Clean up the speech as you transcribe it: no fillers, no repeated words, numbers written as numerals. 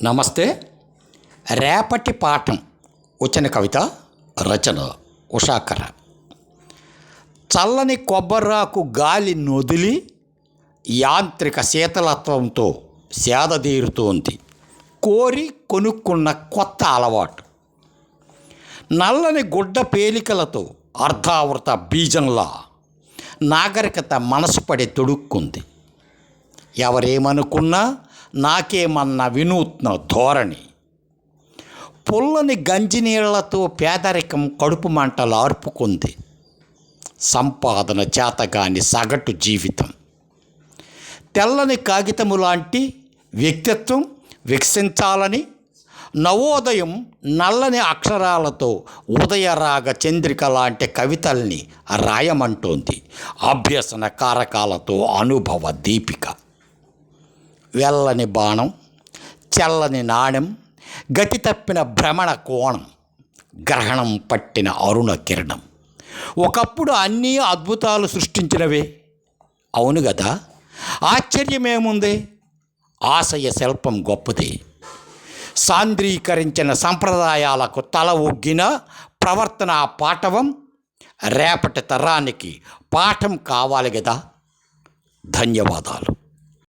నమస్తే. రేపటి పాఠం వచ్చిన కవిత రచన ఉషాకర. చల్లని కొబ్బరాకు గాలి నొదిలి యాంత్రిక శీతలత్వంతో సేదతీరుతోంది కోరి కొనుక్కున్న కొత్త అలవాటు. నల్లని గుడ్డ పేలికలతో అర్ధావృత బీజంలా నాగరికత మనసు పడి తొడుక్కుంది. ఎవరేమనుకున్నా నాకేమన్న వినూత్న ధోరణి. పుల్లని గంజినీళ్లతో పేదరికం కడుపు మంటలు ఆర్పుకుంది. సంపాదన చేతగాని సగటు జీవితం. తెల్లని కాగితము లాంటి వ్యక్తిత్వం వికసించాలని నవోదయం నల్లని అక్షరాలతో ఉదయరాగ చంద్రిక లాంటి కవితల్ని రాయమంటోంది అభ్యసన కారకాలతో అనుభవ దీపిక. వెల్లని బాణం, చల్లని నాణెం, గతి తప్పిన భ్రమణ కోణం, గ్రహణం పట్టిన అరుణ కిరణం. ఒకప్పుడు అన్నీ అద్భుతాలు సృష్టించినవే. అవును కదా, ఆశ్చర్యమేముంది? ఆశయ శిల్పం గొప్పది. సాంద్రీకరించిన సంప్రదాయాలకు తల ఒగ్గిన ప్రవర్తన పాఠవం రేపటి తరానికి పాఠం కావాలి కదా. ధన్యవాదాలు.